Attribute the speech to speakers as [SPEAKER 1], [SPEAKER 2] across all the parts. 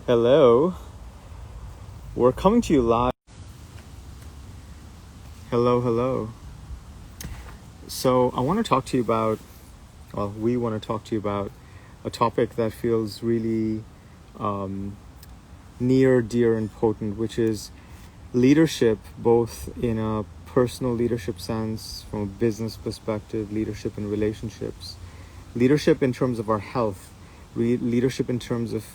[SPEAKER 1] Hello. We're coming to you live. Hello. So I want to talk to you about, we want to talk to you about a topic that feels really near, dear, and potent, which is leadership, both in a personal leadership sense, from a business perspective, leadership in relationships, leadership in terms of our health, leadership in terms of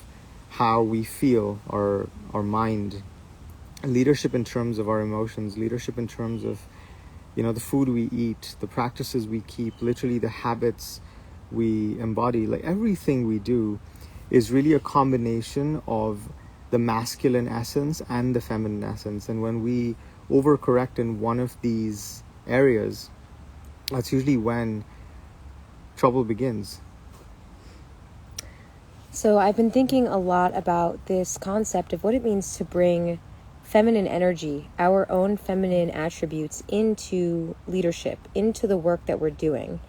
[SPEAKER 1] how we feel, our mind, leadership in terms of our emotions, leadership in terms of, the food we eat, the practices we keep, literally the habits we embody. Like everything we do is really a combination of the masculine essence and the feminine essence. And when we overcorrect in one of these areas, that's usually when trouble begins.
[SPEAKER 2] So I've been thinking a lot about this concept of what it means to bring feminine energy, our own feminine attributes, into leadership, into the work that we're doing.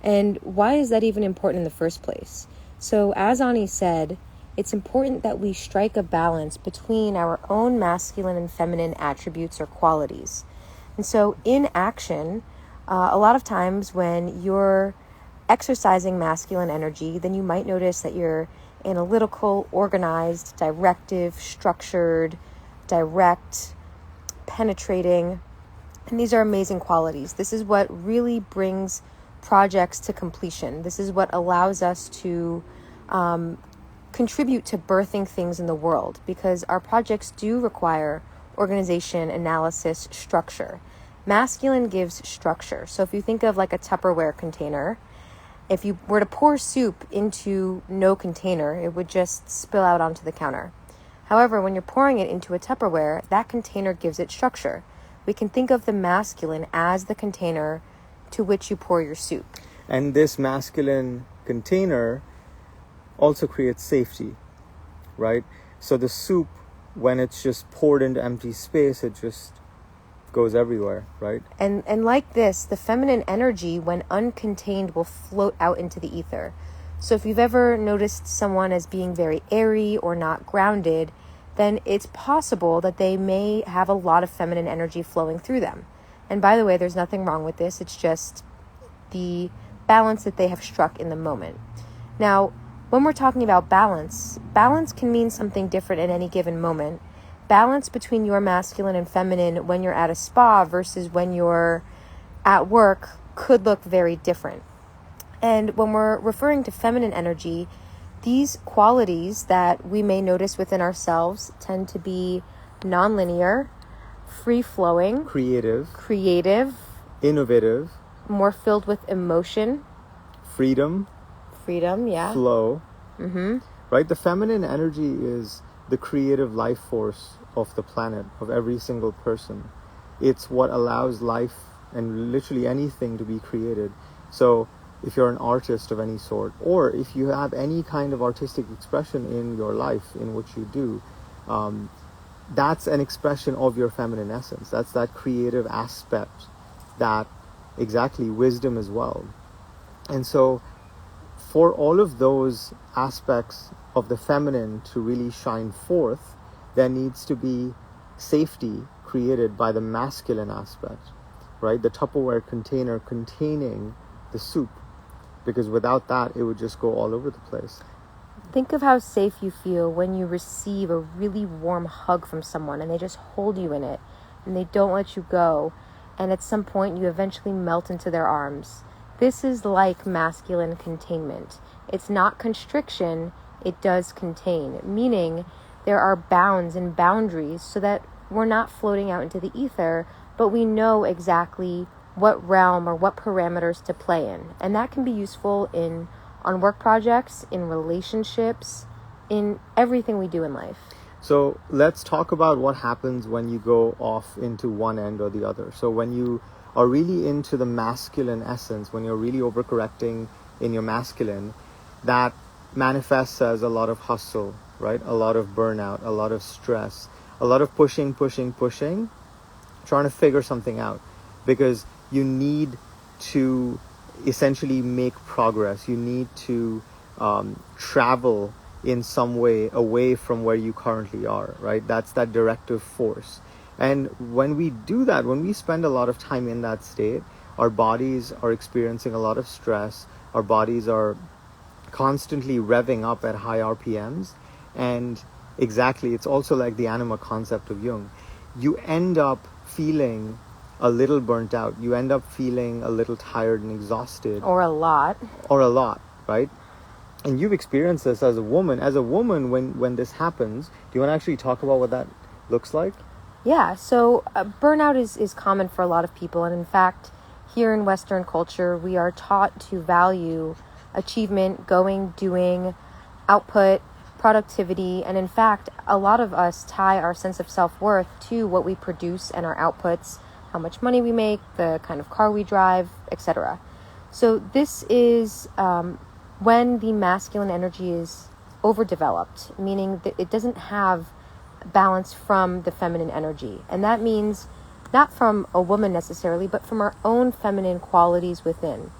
[SPEAKER 2] And why is that even important in the first place? So as Ani said, it's important that we strike a balance between our own masculine and feminine attributes or qualities. And so in action, a lot of times when you're exercising masculine energy, then you might notice that you're analytical, organized, directive, structured, direct, penetrating, and these are amazing qualities. This is what really brings projects to completion. This is what allows us to contribute to birthing things in the world, because our projects do require organization, analysis, structure. Masculine gives structure. So if you think of like a Tupperware container, if you were to pour soup into no container, it would just spill out onto the counter. However, when you're pouring it into a Tupperware, that container gives it structure. We can think of the masculine as the container to which you pour your soup.
[SPEAKER 1] And this masculine container also creates safety, right? So the soup, when it's just poured into empty space, it just goes everywhere, right?
[SPEAKER 2] And like this, the feminine energy, when uncontained, will float out into the ether. So if you've ever noticed someone as being very airy or not grounded, then it's possible that they may have a lot of feminine energy flowing through them. And by the way, there's nothing wrong with this. It's just the balance that they have struck in the moment. Now, when we're talking about balance can mean something different at any given moment. Balance between your masculine and feminine when you're at a spa versus when you're at work could look very different. And when we're referring to feminine energy, these qualities that we may notice within ourselves tend to be nonlinear, free-flowing,
[SPEAKER 1] creative, innovative,
[SPEAKER 2] more filled with emotion,
[SPEAKER 1] freedom,
[SPEAKER 2] yeah,
[SPEAKER 1] flow. Right? The feminine energy is the creative life force of the planet, of every single person. It's what allows life and literally anything to be created. So if you're an artist of any sort, or if you have any kind of artistic expression in your life, in what you do, that's an expression of your feminine essence. That's that creative aspect, that exactly wisdom as well. And so for all of those aspects of the feminine to really shine forth, there needs to be safety created by the masculine aspect, right? The Tupperware container containing the soup, because without that, it would just go all over the place.
[SPEAKER 2] Think of how safe you feel when you receive a really warm hug from someone and they just hold you in it and they don't let you go. And at some point, you eventually melt into their arms. This is like masculine containment. It's not constriction, it does contain, meaning there are bounds and boundaries so that we're not floating out into the ether, but we know exactly what realm or what parameters to play in. And that can be useful on work projects, in relationships, in everything we do in life.
[SPEAKER 1] So let's talk about what happens when you go off into one end or the other. So when you are really into the masculine essence, when you're really overcorrecting in your masculine, that manifests as a lot of hustle, right? A lot of burnout, a lot of stress, a lot of pushing, trying to figure something out, because you need to essentially make progress. You need to travel in some way away from where you currently are, right? That's that directive force. And when we do that, when we spend a lot of time in that state, our bodies are experiencing a lot of stress. Our bodies are constantly revving up at high RPMs. And exactly, it's also like the anima concept of Jung. You end up feeling a little burnt out. You end up feeling a little tired and exhausted.
[SPEAKER 2] Or a lot.
[SPEAKER 1] Right? And you've experienced this as a woman. As a woman, when this happens, do you want to actually talk about what that looks like?
[SPEAKER 2] Yeah, so burnout is common for a lot of people. And in fact, here in Western culture, we are taught to value achievement, going, doing, output, productivity. And in fact, a lot of us tie our sense of self-worth to what we produce and our outputs, how much money we make, the kind of car we drive, etc. So this is when the masculine energy is overdeveloped, meaning that it doesn't have balance from the feminine energy. And that means not from a woman necessarily, but from our own feminine qualities within.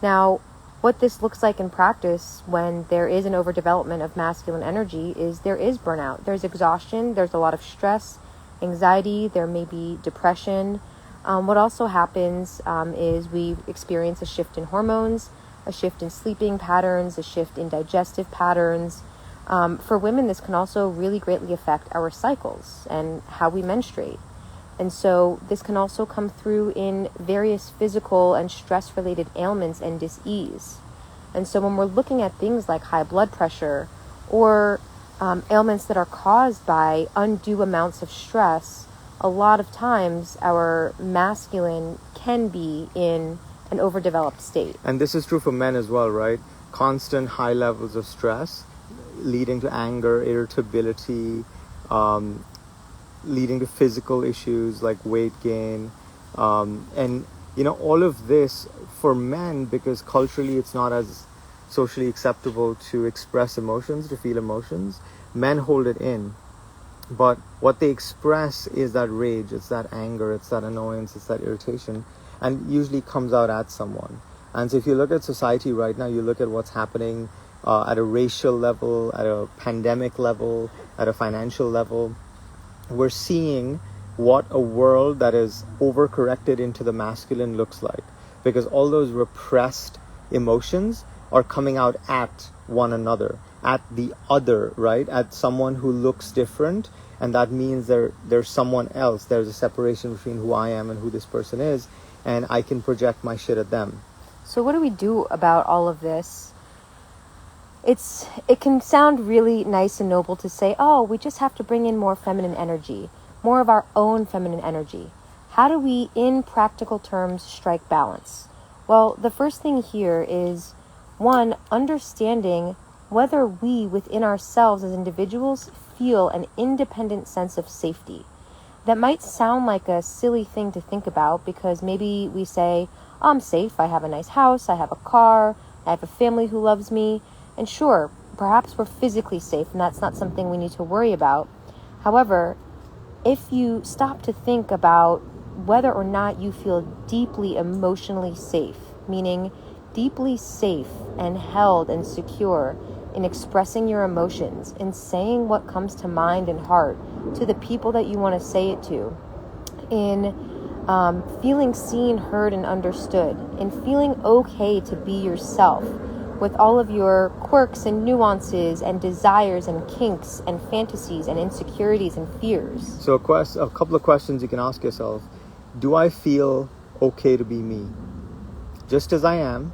[SPEAKER 2] Now, what this looks like in practice when there is an overdevelopment of masculine energy is there is burnout. There's exhaustion. There's a lot of stress, anxiety. There may be depression. What also happens is we experience a shift in hormones, a shift in sleeping patterns, a shift in digestive patterns. For women, this can also really greatly affect our cycles and how we menstruate. And so this can also come through in various physical and stress-related ailments and dis-ease. And so when we're looking at things like high blood pressure or ailments that are caused by undue amounts of stress, a lot of times our masculine can be in an overdeveloped state.
[SPEAKER 1] And this is true for men as well, right? Constant high levels of stress leading to anger, irritability, leading to physical issues like weight gain. And, all of this for men, because culturally it's not as socially acceptable to express emotions, to feel emotions, men hold it in. But what they express is that rage, it's that anger, it's that annoyance, it's that irritation, and usually comes out at someone. And so if you look at society right now, you look at what's happening at a racial level, at a pandemic level, at a financial level, we're seeing what a world that is overcorrected into the masculine looks like. Because all those repressed emotions are coming out at one another, at the other, right? At someone who looks different. And that means there's someone else. There's a separation between who I am and who this person is. And I can project my shit at them.
[SPEAKER 2] So what do we do about all of this? It can sound really nice and noble to say, oh, we just have to bring in more feminine energy, more of our own feminine energy. How do we, in practical terms, strike balance? Well, the first thing here is, one, understanding whether we within ourselves as individuals feel an independent sense of safety. That might sound like a silly thing to think about because maybe we say, oh, I'm safe, I have a nice house, I have a car, I have a family who loves me. And sure, perhaps we're physically safe and that's not something we need to worry about. However, if you stop to think about whether or not you feel deeply emotionally safe, meaning deeply safe and held and secure in expressing your emotions, in saying what comes to mind and heart to the people that you want to say it to, in feeling seen, heard, and understood, in feeling okay to be yourself with all of your quirks and nuances and desires and kinks and fantasies and insecurities and fears.
[SPEAKER 1] So a couple of questions you can ask yourself. Do I feel okay to be me? Just as I am,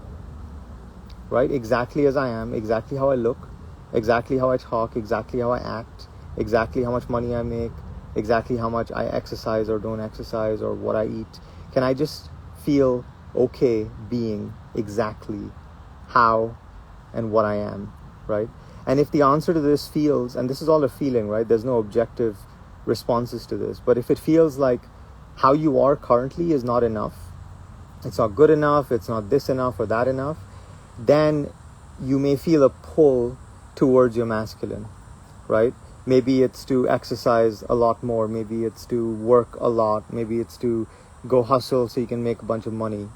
[SPEAKER 1] right? Exactly as I am, exactly how I look, exactly how I talk, exactly how I act, exactly how much money I make, exactly how much I exercise or don't exercise or what I eat. Can I just feel okay being exactly how and what I am, right? And if the answer to this feels, and this is all a feeling, right? There's no objective responses to this. But if it feels like how you are currently is not enough, it's not good enough, it's not this enough or that enough, then you may feel a pull towards your masculine, right? Maybe it's to exercise a lot more. Maybe it's to work a lot. Maybe it's to go hustle so you can make a bunch of money.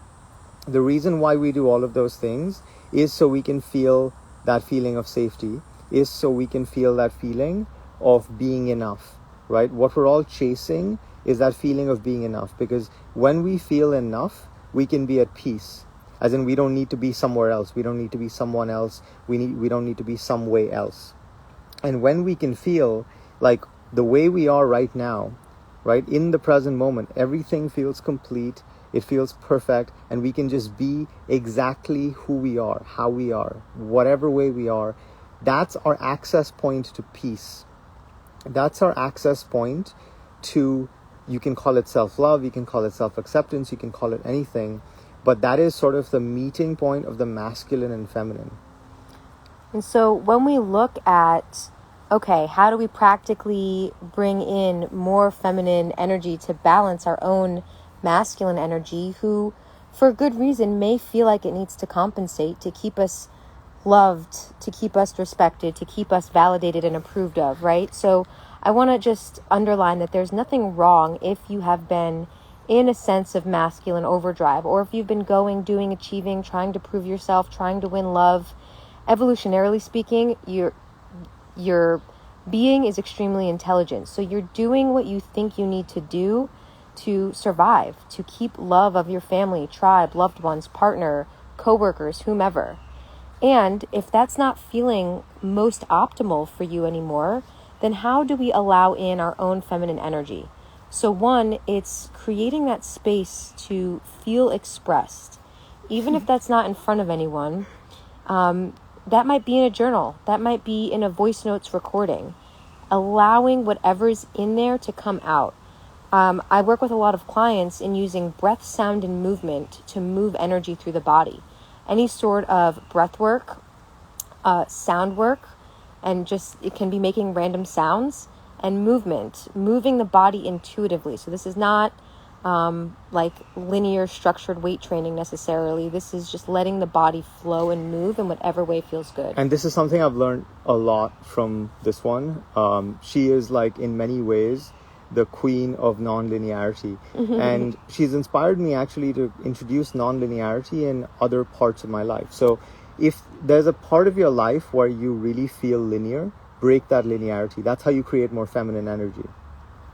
[SPEAKER 1] The reason why we do all of those things is so we can feel that feeling of safety, is so we can feel that feeling of being enough, right? What we're all chasing is that feeling of being enough, because when we feel enough, we can be at peace. As in, we don't need to be somewhere else. We don't need to be someone else. We don't need to be some way else. And when we can feel like the way we are right now, right, in the present moment, everything feels complete, it feels perfect, and we can just be exactly who we are, how we are, whatever way we are, that's our access point to peace. That's our access point to, you can call it self-love, you can call it self-acceptance, you can call it anything, but that is sort of the meeting point of the masculine and feminine.
[SPEAKER 2] And so when we look at, okay, how do we practically bring in more feminine energy to balance our own masculine energy, who, for good reason, may feel like it needs to compensate to keep us loved, to keep us respected, to keep us validated and approved of, right? So I want to just underline that there's nothing wrong if you have been in a sense of masculine overdrive, or if you've been going, doing, achieving, trying to prove yourself, trying to win love. Evolutionarily speaking, your being is extremely intelligent. So you're doing what you think you need to do to survive, to keep love of your family, tribe, loved ones, partner, coworkers, whomever. And if that's not feeling most optimal for you anymore, then how do we allow in our own feminine energy? So one, it's creating that space to feel expressed, even if that's not in front of anyone. That might be in a journal. That might be in a voice notes recording. Allowing whatever's in there to come out. I work with a lot of clients in using breath, sound, and movement to move energy through the body. Any sort of breath work, sound work, and just, it can be making random sounds, and movement, moving the body intuitively. So this is not like linear structured weight training necessarily. This is just letting the body flow and move in whatever way feels good.
[SPEAKER 1] And this is something I've learned a lot from this one. She is, like, in many ways the queen of non-linearity. And she's inspired me actually to introduce non-linearity in other parts of my life. So if there's a part of your life where you really feel linear, break that linearity. That's how you create more feminine energy,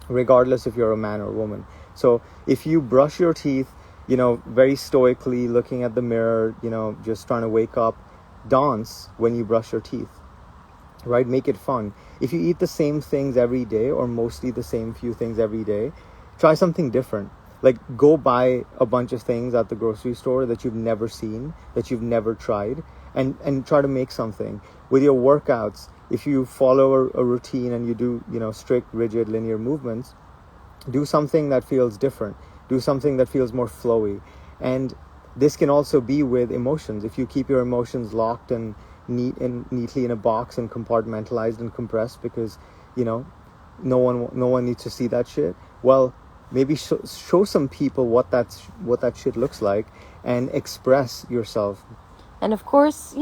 [SPEAKER 1] regardless if you're a man or woman. So if you brush your teeth, very stoically looking at the mirror, just trying to wake up, dance when you brush your teeth, right? Make it fun. If you eat the same things every day, or mostly the same few things every day, try something different. Like, go buy a bunch of things at the grocery store that you've never seen, that you've never tried, and try to make something. With your workouts, if you follow a routine and you do, strict, rigid, linear movements, do something that feels different. Do something that feels more flowy. And this can also be with emotions. If you keep your emotions locked and neatly in a box and compartmentalized and compressed because, no one needs to see that shit, well, maybe show some people what that shit looks like and express yourself.
[SPEAKER 2] And of course,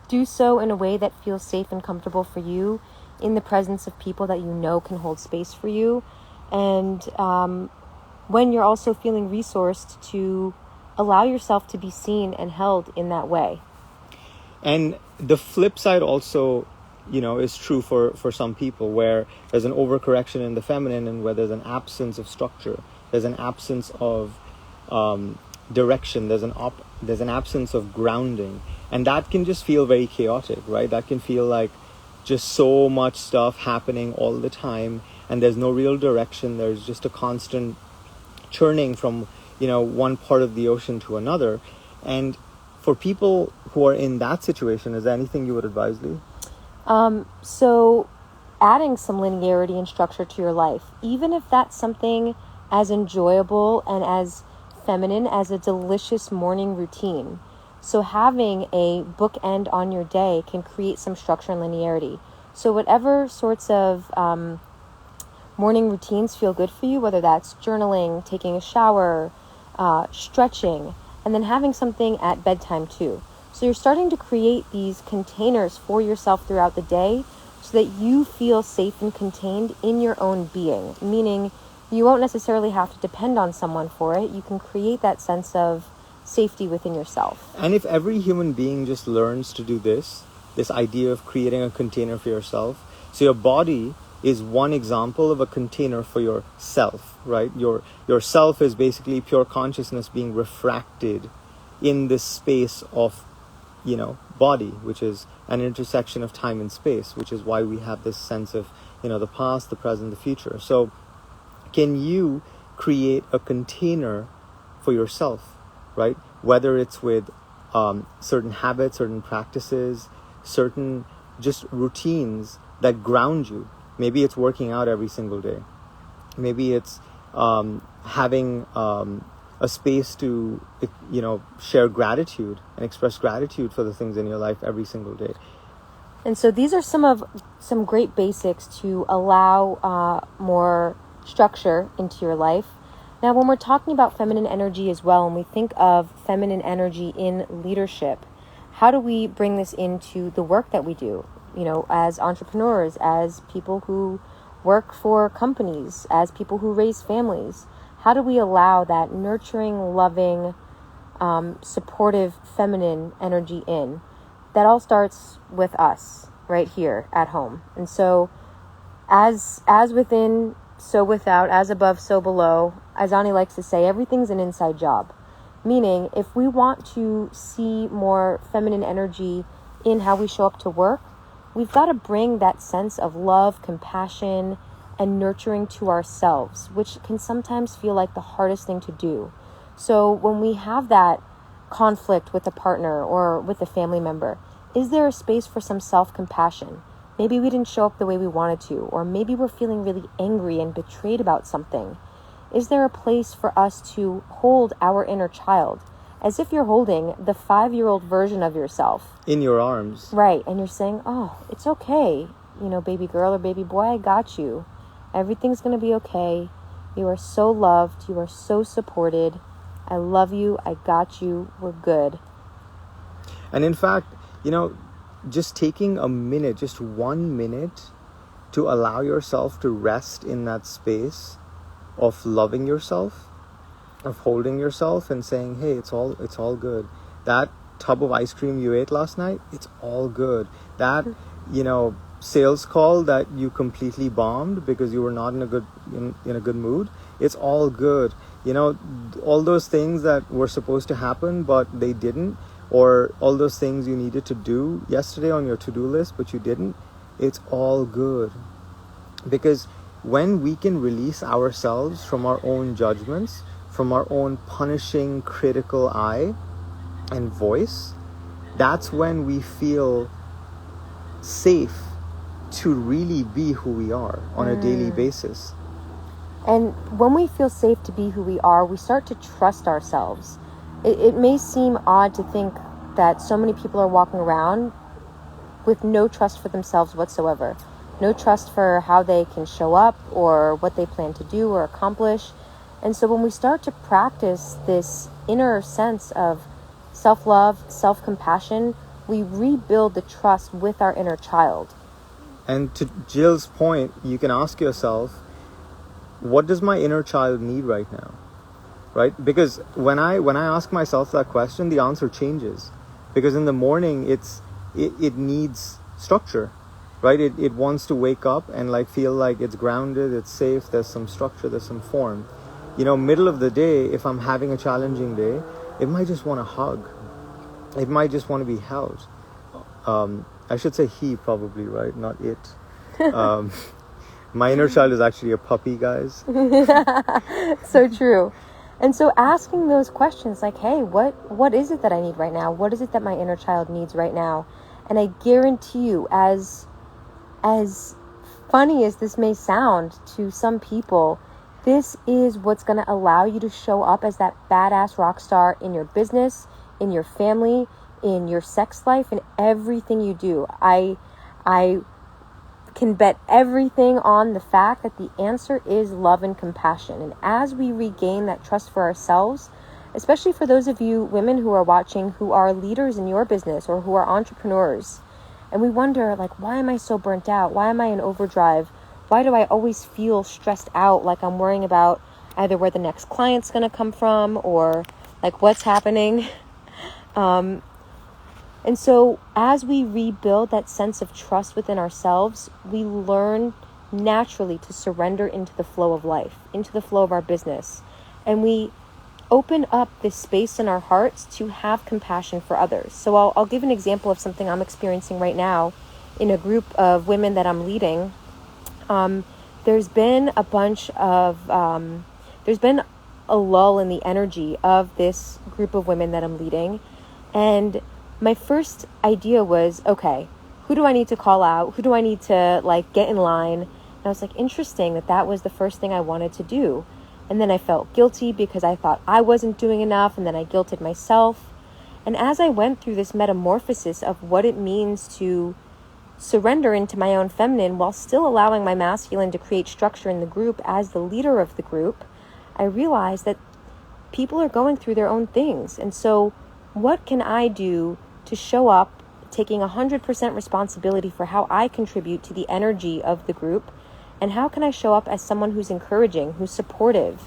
[SPEAKER 2] do so in a way that feels safe and comfortable for you, in the presence of people that can hold space for you. And when you're also feeling resourced, to allow yourself to be seen and held in that way.
[SPEAKER 1] And the flip side also, is true for some people, where there's an overcorrection in the feminine and where there's an absence of structure. There's an absence of direction. There's an absence of grounding. And that can just feel very chaotic, right? That can feel like just so much stuff happening all the time, and there's no real direction. There's just a constant churning from, one part of the ocean to another. And for people who are in that situation, is there anything you would advise, Lee?
[SPEAKER 2] So adding some linearity and structure to your life, even if that's something as enjoyable and as feminine as a delicious morning routine. So having a bookend on your day can create some structure and linearity. So whatever sorts of morning routines feel good for you, whether that's journaling, taking a shower, stretching, and then having something at bedtime too. So you're starting to create these containers for yourself throughout the day so that you feel safe and contained in your own being, meaning you won't necessarily have to depend on someone for it. You can create that sense of safety within yourself.
[SPEAKER 1] And if every human being just learns to do this, this idea of creating a container for yourself. So your body is one example of a container for your self, right? Your self is basically pure consciousness being refracted in this space of, body, which is an intersection of time and space, which is why we have this sense of, the past, the present, the future. So can you create a container for yourself, right? Whether it's with certain habits, certain practices, certain just routines that ground you. Maybe it's working out every single day. Maybe it's having a space to, share gratitude and express gratitude for the things in your life every single day.
[SPEAKER 2] And so these are some great basics to allow more structure into your life. Now, when we're talking about feminine energy as well, and we think of feminine energy in leadership, how do we bring this into the work that we do? As entrepreneurs, as people who work for companies, as people who raise families, how do we allow that nurturing, loving, supportive, feminine energy in? That all starts with us right here at home. And so as within, so without, as above, so below, as Ani likes to say, everything's an inside job. Meaning, if we want to see more feminine energy in how we show up to work, we've got to bring that sense of love, compassion, and nurturing to ourselves, which can sometimes feel like the hardest thing to do. So when we have that conflict with a partner or with a family member, is there a space for some self-compassion? Maybe we didn't show up the way we wanted to, or maybe we're feeling really angry and betrayed about something. Is there a place for us to hold our inner child, as if you're holding the 5-year-old version of yourself
[SPEAKER 1] in your arms?
[SPEAKER 2] Right. And you're saying, oh, it's okay. Baby girl or baby boy, I got you. Everything's going to be okay. You are so loved. You are so supported. I love you. I got you. We're good.
[SPEAKER 1] And in fact, just taking a minute, just 1 minute to allow yourself to rest in that space of loving yourself, of holding yourself and saying, hey, it's all good. That tub of ice cream you ate last night, it's all good. That, sales call that you completely bombed because you were not in a good mood, it's all good. All those things that were supposed to happen but they didn't, or all those things you needed to do yesterday on your to-do list but you didn't, it's all good. Because when we can release ourselves from our own judgments, from our own punishing critical eye and voice, that's when we feel safe to really be who we are on a daily basis.
[SPEAKER 2] And when we feel safe to be who we are, we start to trust ourselves. It may seem odd to think that so many people are walking around with no trust for themselves whatsoever. No trust for how they can show up or what they plan to do or accomplish. And so when we start to practice this inner sense of self-love, self-compassion, we rebuild the trust with our inner child.
[SPEAKER 1] And to Jill's point, you can ask yourself, what does my inner child need right now? Right? Because when I ask myself that question, the answer changes. Because in the morning, it needs structure, right? It wants to wake up and feel like it's grounded, it's safe, there's some structure, there's some form. Middle of the day, if I'm having a challenging day, it might just want to hug. It might just want to be held. I should say he probably, right? Not it. My inner child is actually a puppy, guys.
[SPEAKER 2] So true. And so asking those questions like, hey, what is it that I need right now? What is it that my inner child needs right now? And I guarantee you, as funny as this may sound to some people, this is what's going to allow you to show up as that badass rock star in your business, in your family, in your sex life, in everything you do. I can bet everything on the fact that the answer is love and compassion. And as we regain that trust for ourselves, especially for those of you women who are watching who are leaders in your business or who are entrepreneurs, and we wonder, why am I so burnt out? Why am I in overdrive? Why do I always feel stressed out, like I'm worrying about either where the next client's going to come from or what's happening? And so as we rebuild that sense of trust within ourselves, we learn naturally to surrender into the flow of life, into the flow of our business. And we open up this space in our hearts to have compassion for others. So I'll give an example of something I'm experiencing right now in a group of women that I'm leading. There's been a lull in the energy of this group of women that I'm leading. And my first idea was, okay, who do I need to call out? Who do I need to get in line? And I was like, interesting that was the first thing I wanted to do. And then I felt guilty because I thought I wasn't doing enough. And then I guilted myself. And as I went through this metamorphosis of what it means to surrender into my own feminine while still allowing my masculine to create structure in the group as the leader of the group, I realized that people are going through their own things. And so what can I do to show up taking 100% responsibility for how I contribute to the energy of the group? And how can I show up as someone who's encouraging, who's supportive,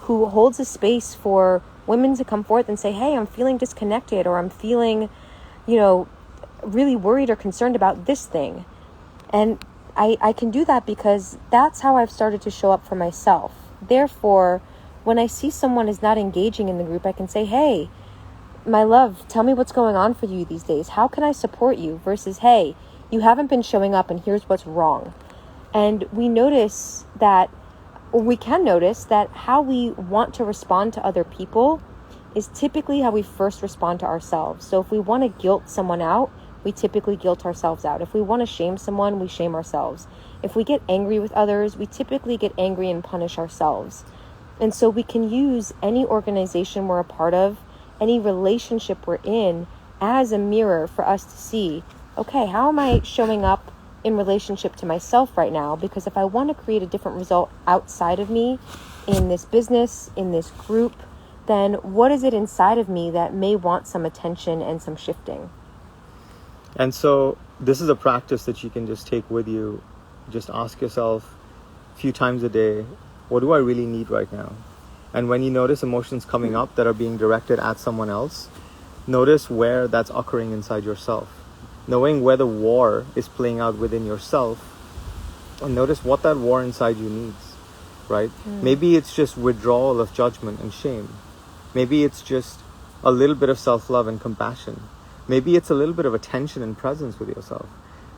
[SPEAKER 2] who holds a space for women to come forth and say, hey, I'm feeling disconnected, or I'm feeling, really worried or concerned about this thing. And I can do that because that's how I've started to show up for myself. Therefore, when I see someone is not engaging in the group, I can say, hey, my love, tell me what's going on for you these days. How can I support you? Versus, hey, you haven't been showing up and here's what's wrong. And we can notice that how we want to respond to other people is typically how we first respond to ourselves. So if we want to guilt someone out, we typically guilt ourselves out. If we want to shame someone, we shame ourselves. If we get angry with others, we typically get angry and punish ourselves. And so we can use any organization we're a part of, any relationship we're in, as a mirror for us to see, okay, how am I showing up in relationship to myself right now? Because if I want to create a different result outside of me, in this business, in this group, then what is it inside of me that may want some attention and some shifting?
[SPEAKER 1] And so this is a practice that you can just take with you. Just ask yourself a few times a day, what do I really need right now? And when you notice emotions coming up that are being directed at someone else, notice where that's occurring inside yourself. Knowing where the war is playing out within yourself, and notice what that war inside you needs, right? Maybe it's just withdrawal of judgment and shame. Maybe it's just a little bit of self-love and compassion. Maybe it's a little bit of attention and presence with yourself,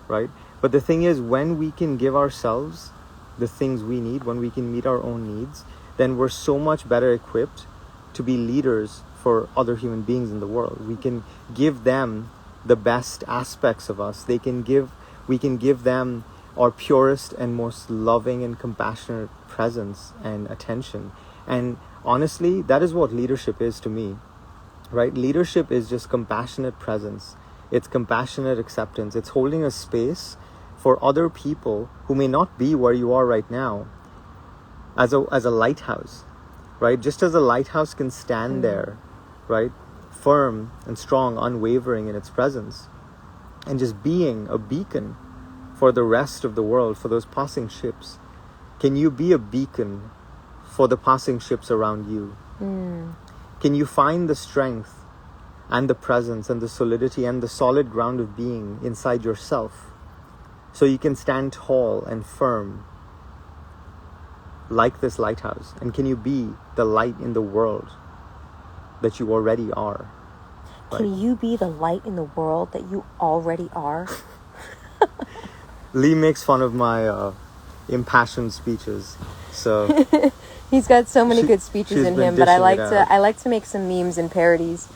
[SPEAKER 1] right? But the thing is, when we can give ourselves the things we need, when we can meet our own needs, then we're so much better equipped to be leaders for other human beings in the world. We can give them the best aspects of us. We can give them our purest and most loving and compassionate presence and attention. And honestly, that is what leadership is to me, right? Leadership is just compassionate presence. It's compassionate acceptance. It's holding a space for other people who may not be where you are right now as a lighthouse, right? Just as a lighthouse can stand there, right? Firm and strong, unwavering in its presence, and just being a beacon for the rest of the world, for those passing ships. Can you be a beacon for the passing ships around you? Can you find the strength and the presence and the solidity and the solid ground of being inside yourself so you can stand tall and firm like this lighthouse? And can you be the light in the world that you already are? Right?
[SPEAKER 2] Can you be the light in the world that you already are?
[SPEAKER 1] Lee makes fun of my impassioned speeches, so
[SPEAKER 2] he's got so many good speeches in him, but I like to make some memes and parodies.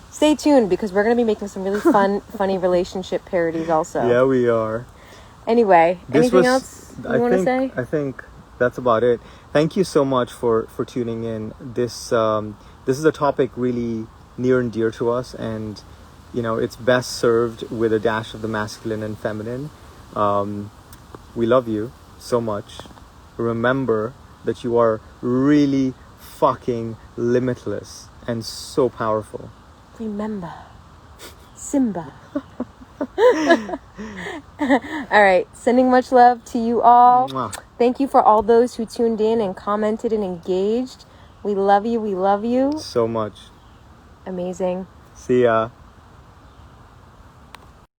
[SPEAKER 2] Stay tuned, because we're going to be making some really funny relationship parodies also.
[SPEAKER 1] Yeah, we are.
[SPEAKER 2] Anyway, anything else you want to say?
[SPEAKER 1] I think that's about it. Thank you so much for tuning in. This is a topic really near and dear to us, and it's best served with a dash of the masculine and feminine. We love you so much. Remember that you are really fucking limitless and so powerful.
[SPEAKER 2] Remember, Simba. All right, sending much love to you all.
[SPEAKER 1] Mwah.
[SPEAKER 2] Thank you for all those who tuned in and commented and engaged. We love you. We love you
[SPEAKER 1] So much.
[SPEAKER 2] Amazing.
[SPEAKER 1] See ya.